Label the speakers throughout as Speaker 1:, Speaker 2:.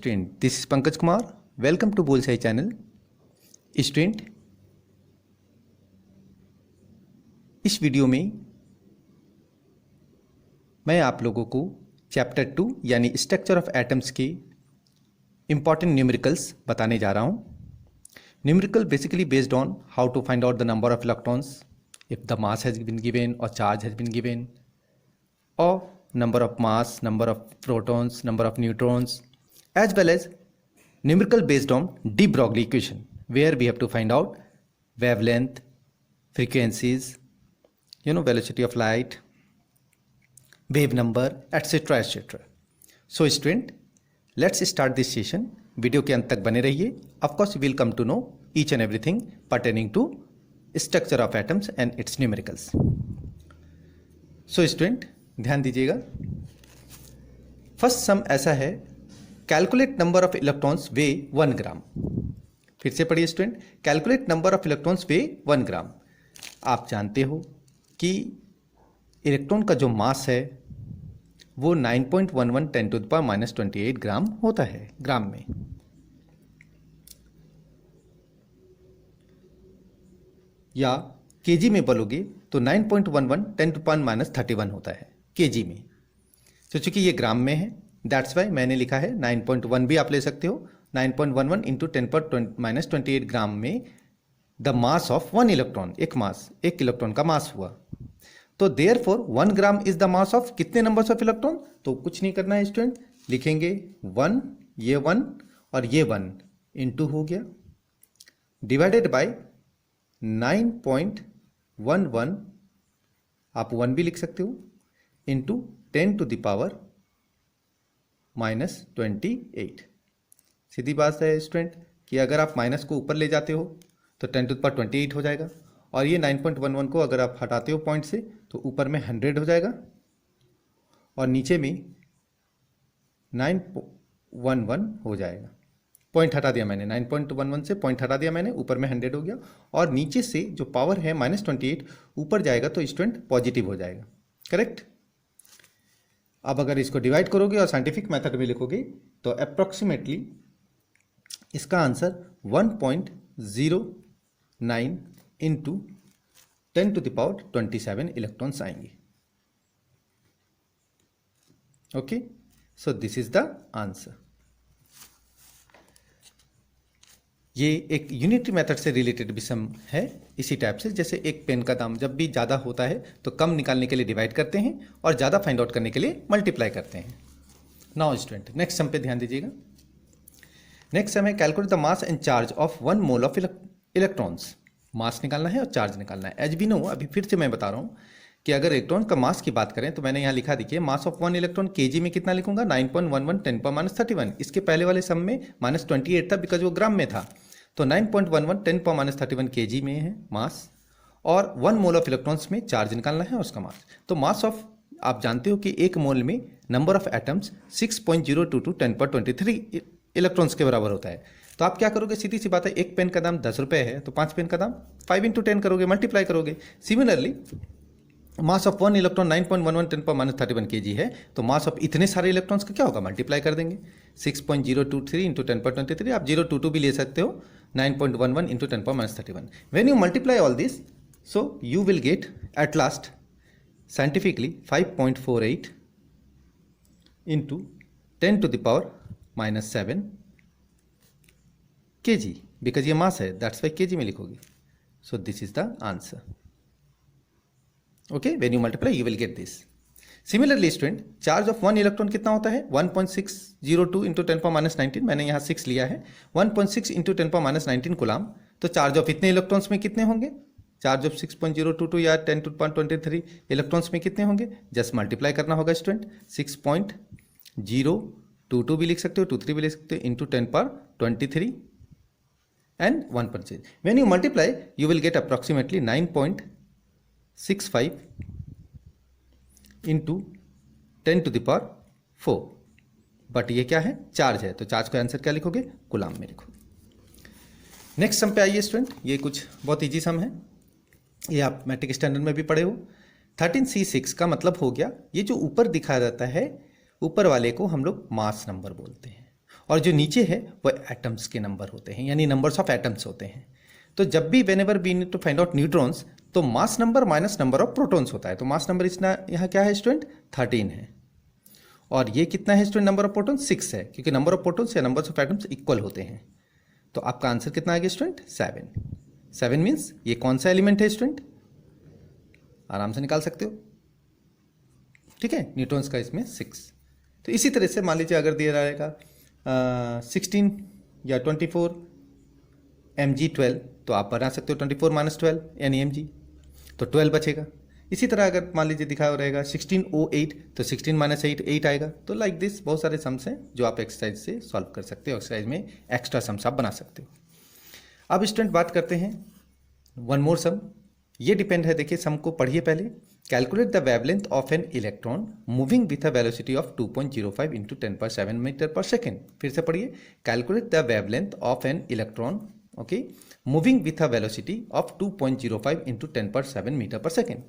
Speaker 1: Student, this is Pankaj Kumar. Welcome to Bolsai channel. Student, इस video में मैं आप लोगों को चैप्टर 2 यानी स्ट्रक्चर ऑफ एटम्स के इंपॉर्टेंट न्यूमेरिकल्स बताने जा रहा हूँ। Numerical basically based on how to find out the number of electrons if the mass has been given और charge has been given, or number of mass, number of protons, number of neutrons, as well as numerical based on de Broglie equation, where we have to find out wavelength, frequencies, velocity of light, wave number, etc. etc. So student, let's start this session. Video के अंत तक बने रहिए. Of course, we will come to know each and everything pertaining to structure of atoms and its numericals. So student, ध्यान दीजिएगा. First sum ऐसा है, calculate number of electrons weigh 1 gram. फिर से पढ़िए student, calculate number of electrons weigh 1 gram. आप जानते हो कि इलेक्ट्रॉन का जो मास है वो 9.11 10⁻⁻28 ग्राम होता है, ग्राम में. या केजी में बोलोगे तो 9.11 10⁻31 होता है केजी में. तो चूंकि ये ग्राम में है, दैट्स वाई मैंने लिखा है 9.1 भी आप ले सकते हो. 9.11 इंटू 10⁻28 ग्राम में द मास ऑफ 1 इलेक्ट्रॉन, एक इलेक्ट्रॉन का मास हुआ. तो therefore 1 gram is the mass of कितने नंबर्स ऑफ इलेक्ट्रॉन. तो कुछ नहीं करना है स्टूडेंट, लिखेंगे 1, ये 1 और ये 1 इंटू हो गया, डिवाइडेड बाय 9.11, आप 1 भी लिख सकते हो, इंटू 10⁻⁻28. सीधी बात है स्टूडेंट कि अगर आप माइनस को ऊपर ले जाते हो तो 10⁻28 हो जाएगा, और ये 9.11 को अगर आप हटाते हो पॉइंट से तो ऊपर में 100 हो जाएगा, और नीचे में 911 हो जाएगा. पॉइंट हटा दिया मैंने, 9.11 से पॉइंट हटा दिया मैंने, ऊपर में 100 हो गया, और नीचे से जो पावर है -28 ऊपर जाएगा तो स्टूडेंट पॉजिटिव हो जाएगा. करेक्ट. अब अगर इसको डिवाइड करोगे और साइंटिफिक मेथड में लिखोगे तो अप्रॉक्सीमेटली इसका आंसर 1.09 इंटू 10⁻27 इलेक्ट्रॉन्स आएंगे. Okay, so this is the answer. ये एक यूनिटरी मेथड से रिलेटेड भी सम है, इसी टाइप से. जैसे एक पेन का दाम जब भी ज़्यादा होता है तो कम निकालने के लिए डिवाइड करते हैं और ज़्यादा फाइंड आउट करने के लिए मल्टीप्लाई करते हैं. नाउ स्टूडेंट, नेक्स्ट सम पे ध्यान दीजिएगा. नेक्स्ट सम है, calculate the mass and charge of 1 mole of electrons. Mass निकालना है और चार्ज निकालना है. एज वी नो, अभी फिर से मैं बता रहा हूँ कि अगर इलेक्ट्रॉन का मास की बात करें तो मैंने यहाँ लिखा, देखिए, मास ऑफ 1 इलेक्ट्रॉन केजी में कितना लिखूंगा, 9.11 10⁻31. इसके पहले वाले सम में -28 था बिकॉज वो ग्राम में था. तो 9.11 10⁻31 केजी में है मास, और 1 मोल ऑफ इलेक्ट्रॉन्स में चार्ज निकालना है उसका मास. तो मास ऑफ, आप जानते हो कि एक मोल में नंबर ऑफ एटम्स 6.022 10⁻23 इलेक्ट्रॉन्स के बराबर होता है. तो आप क्या करोगे, सीधी सी बात है, एक पेन का दाम 10 रुपये है तो 5 पेन का दाम 5 × 10 करोगे, मल्टीप्लाई करोगे. Similarly mass of 1 electron 9.11 10⁻31 KG है, तो मास ऑफ इतने सारे इलेक्ट्रॉन्स का क्या होगा, मल्टीप्लाई कर देंगे. 6.023 इंटू 10⁻23, आप 022 भी ले सकते हो, 9.11 into 10⁻31. When you multiply all this, so you will gate at last scientifically 5.48 into 10⁻⁻7 kg, because ये मास है, दैट्स वाई केजी में लिखोगे. So this is the answer. Okay, when you multiply you will get this. Similarly student, charge of 1 electron कितना होता है, 1.602 into 10⁻19, मैंने यहाँ 6 लिया है, 1.6 इंटू 10⁻19 कूलाम. तो चार्ज ऑफ इतने इलेक्ट्रॉन्स में कितने होंगे, चार्ज ऑफ 6.022 या 10⁻23 इलेक्ट्रॉन्स में कितने होंगे, जस्ट मल्टीप्लाई करना होगा स्टूडेंट. 6.022 भी लिख सकते हो, 23 भी लिख सकते हो, into 10⁻23 and 1.6. When you multiply, you will get approximately 9.65 into 10⁻4. But ये क्या है, चार्ज है, तो चार्ज का आंसर क्या लिखोगे, कूलाम में लिखोगे. नेक्स्ट सम पे आइए स्टूडेंट, ये कुछ बहुत इजी सम है, ये आप मैट्रिक स्टैंडर्ड में भी पढ़े हो. 13C6 का मतलब हो गया, ये जो ऊपर दिखाया जाता है, ऊपर वाले को हम लोग मास नंबर बोलते हैं, और जो नीचे है वो एटम्स के नंबर होते हैं, यानी नंबर्स ऑफ एटम्स होते हैं। तो जब भी whenever we need to find out neutrons तो mass number minus number of protons होता है। तो मास नंबर इसना यहाँ क्या है स्टूडेंट 13 है, और ये कितना है स्टूडेंट नंबर ऑफ प्रोटॉन्स 6 है, क्योंकि नंबर ऑफ प्रोटॉन्स या नंबर्स ऑफ एटम्स इक्वल होते हैं। तो आपका आंसर कितना आ गया स्टूडेंट 7 मीन्स ये कौन सा एलिमेंट है स्टूडेंट, आराम से निकाल सकते हो, ठीक है। न्यूट्रॉन्स का इसमें 6। तो इसी तरह से मान लीजिए अगर दिया रहेगा 16 या 24 Mg12 तो आप बना सकते हो 24 माइनस 12 यानी Mg, तो 12 बचेगा। इसी तरह अगर मान लीजिए दिखा रहेगा 1608 तो 16 माइनस 8 आएगा। तो लाइक दिस बहुत सारे सम्स हैं जो आप एक्सरसाइज से सॉल्व कर सकते हो, एक्सरसाइज में एक्स्ट्रा सम्स आप बना सकते हो। अब स्टूडेंट बात करते हैं वन मोर सम, ये डिपेंड है, देखिए सम को पढ़िए पहले। Calculate the wavelength of an electron moving with a velocity of 2.05 into 10⁻7 metre per second. फिर से पढ़िए, calculate the wavelength of an electron okay moving with a velocity of 2.05 into 10⁻7 metre per second.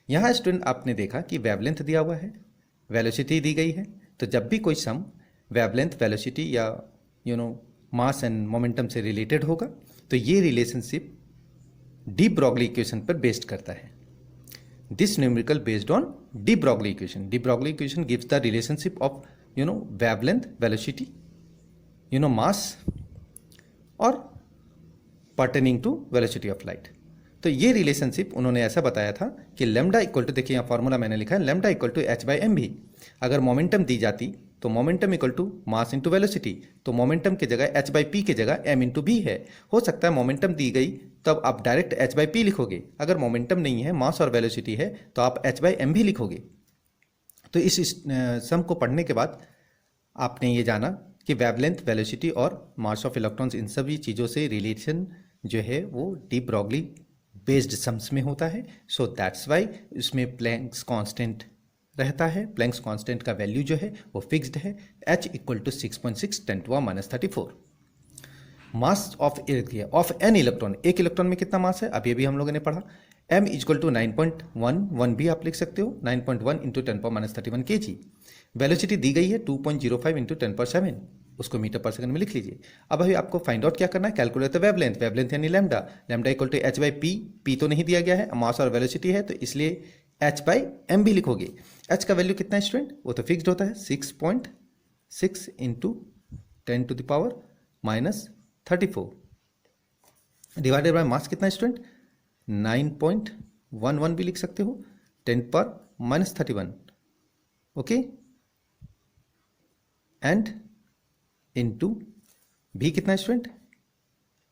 Speaker 1: यहाँ student आपने देखा कि wavelength दिया हुआ है, वेलोसिटी दी गई है। तो जब भी कोई सम वेवलेंथ, वेलोसिटी या मास एंड मोमेंटम से रिलेटेड होगा तो ये रिलेशनशिप डी ब्रॉगली इक्वेशन पर बेस्ड करता है। This numerical based on de Broglie equation. De Broglie equation gives the relationship of wavelength, velocity, mass और pertaining to velocity of light. तो ये रिलेशनशिप उन्होंने ऐसा बताया था कि लैम्डा इक्वल टू, देखिए यहाँ फॉर्मूला मैंने लिखा है, लैम्डा इक्वल टू h/mv। अगर मोमेंटम दी जाती तो momentum equal to mass into velocity, तो मोमेंटम की जगह h/p की जगह m इंटू v है। हो सकता है मोमेंटम दी गई तब आप डायरेक्ट h/p लिखोगे, अगर मोमेंटम नहीं है, मास और वेलोसिटी है, तो आप h/mv लिखोगे। तो इस सम को पढ़ने के बाद आपने ये जाना कि वेवलेंथ, वेलोसिटी और मास ऑफ इलेक्ट्रॉन्स, इन सभी चीज़ों से रिलेशन जो है वो डी ब्रॉगली बेस्ड सम्स में होता है। सो दैट्स वाई इसमें प्लैंक्स कांस्टेंट रहता है। प्लैंक्स कांस्टेंट का वैल्यू जो है वो फिक्स्ड है, h equal to 6.6 10⁻⁻34। Mass of an electron, एक इलेक्ट्रॉन में कितना मास है, अब ये भी हम लोगों ने पढ़ा। m इक्वल टू 9.11 भी आप लिख सकते हो, 9.1 इंटू 10⁻31 kg। वेलोसिटी दी गई है 2.05 इंटू 10⁻7, उसको मीटर पर सेकंड में लिख लीजिए। अब अभी आपको फाइंड आउट क्या करना है, कैलकुलेट द वेवलेंथ। वेवलेंथ यानी lambda, lambda equal to h/p, p तो नहीं दिया गया है, मास और वेलोसिटी है, तो इसलिए h/m भी लिखोगे। h का वैल्यू कितना है स्टूडेंट, वो तो फिक्स्ड होता है 6.6 इंटू 10⁻34 डिवाइडेड बाय मास कितना है स्टूडेंट 9.11 भी लिख सकते हो, 10⁻31 ओके, एंड इंटू भी कितना है स्टूडेंट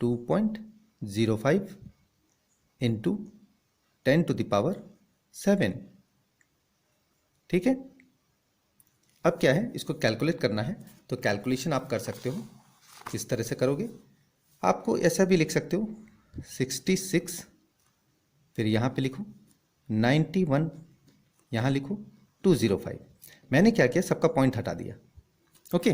Speaker 1: 2.05 इंटू 10⁻7। ठीक है। अब क्या है, इसको कैलकुलेट करना है, तो कैलकुलेशन आप कर सकते हो। किस तरह से करोगे, आपको ऐसा भी लिख सकते हो 66, फिर यहाँ पे लिखो 91, यहाँ लिखो 205। मैंने क्या किया, सबका पॉइंट हटा दिया। ओके,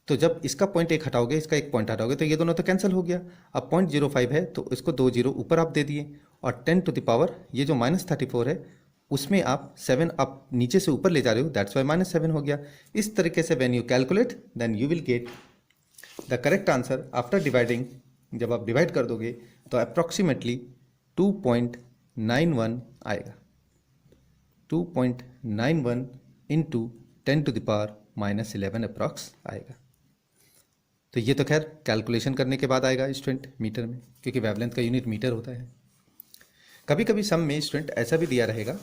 Speaker 1: तो जब इसका पॉइंट एक हटाओगे, इसका एक पॉइंट हटाओगे, तो ये दोनों तो कैंसिल हो गया। अब 0.05 है तो इसको 2 जीरो ऊपर आप दे दिए, और 10⁻, ये जो -34 है उसमें आप 7 आप नीचे से ऊपर ले जा रहे हो, दैट्स वाई -7 हो गया। इस तरीके से when you calculate then you will get the correct answer after dividing. जब आप डिवाइड कर दोगे तो अप्रॉक्सीमेटली 2.91 आएगा। 2.91 इंटू 10⁻11 अप्रॉक्स आएगा। तो ये तो खैर कैलकुलेशन करने के बाद आएगा स्टूडेंट मीटर में, क्योंकि वेवलेंथ का यूनिट मीटर होता है। कभी कभी सम में स्टूडेंट ऐसा भी दिया रहेगा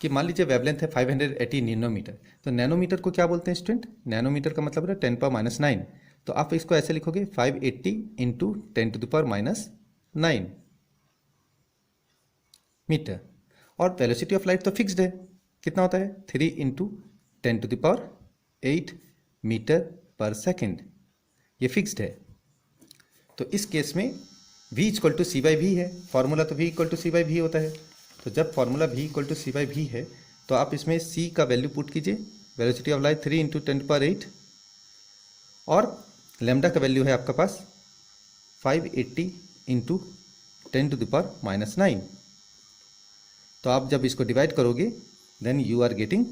Speaker 1: कि मान लीजिए वेवलेंथ है 580 नैनोमीटर, तो नैनोमीटर को क्या बोलते हैं स्टूडेंट, नैनोमीटर का मतलब है 10⁻⁹। तो आप इसको ऐसे लिखोगे 580 इंटू 10⁻⁹ मीटर। और वेलोसिटी ऑफ लाइट तो फिक्स्ड है, कितना होता है 3 इंटू 10⁸ मीटर पर सेकेंड, ये फिक्स्ड है। तो इस केस में v इक्वल टू c/v है, फॉर्मूला तो v इक्वल टू c/v होता है। तो जब formula v equal to c/v है तो आप इसमें c का वैल्यू पुट कीजिए, वेलोसिटी ऑफ लाइट 3 इंटू 10⁸, और लैम्डा का वैल्यू है आपके पास 580 इंटू 10⁻⁹। तो आप जब इसको डिवाइड करोगे then you are getting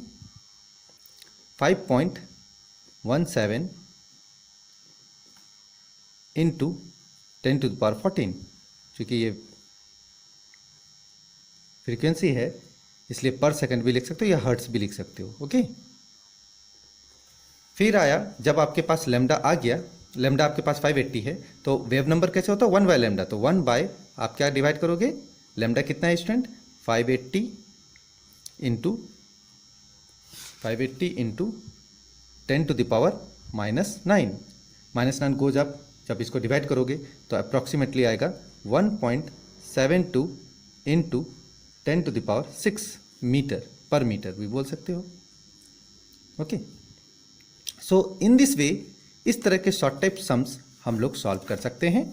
Speaker 1: 5.17 into 10⁻14, क्योंकि ये फ्रीक्वेंसी है इसलिए पर सेकंड भी लिख सकते हो या हर्ट्स भी लिख सकते हो। ओके, फिर आया जब आपके पास लेमडा आ गया, लेमडा आपके पास 580 है, तो वेव नंबर कैसे होता है 1 बाय लेमडा, तो 1 बाय आप क्या डिवाइड करोगे, लेमडा कितना है स्टूडेंट 580 इंटू 10⁻9 -9 गोज अप, जब इसको डिवाइड करोगे तो अप्रॉक्सीमेटली आएगा 1.72 इंटू 10⁻6 मीटर पर मीटर भी बोल सकते हो। Okay, so in this way इस तरह के शॉर्ट टाइप सम्स हम लोग सॉल्व कर सकते हैं।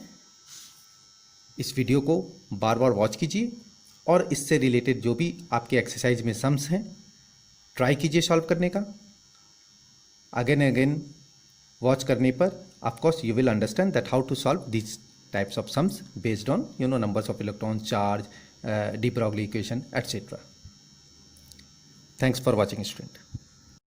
Speaker 1: इस वीडियो को बार बार वॉच कीजिए और इससे रिलेटेड जो भी आपके एक्सरसाइज में सम्स हैं ट्राई कीजिए सॉल्व करने का। अगेन अगेन वॉच करने पर of course you will understand that how to solve this types of sums based on numbers of electron, charge, de Broglie equation, etc. Thanks for watching, student.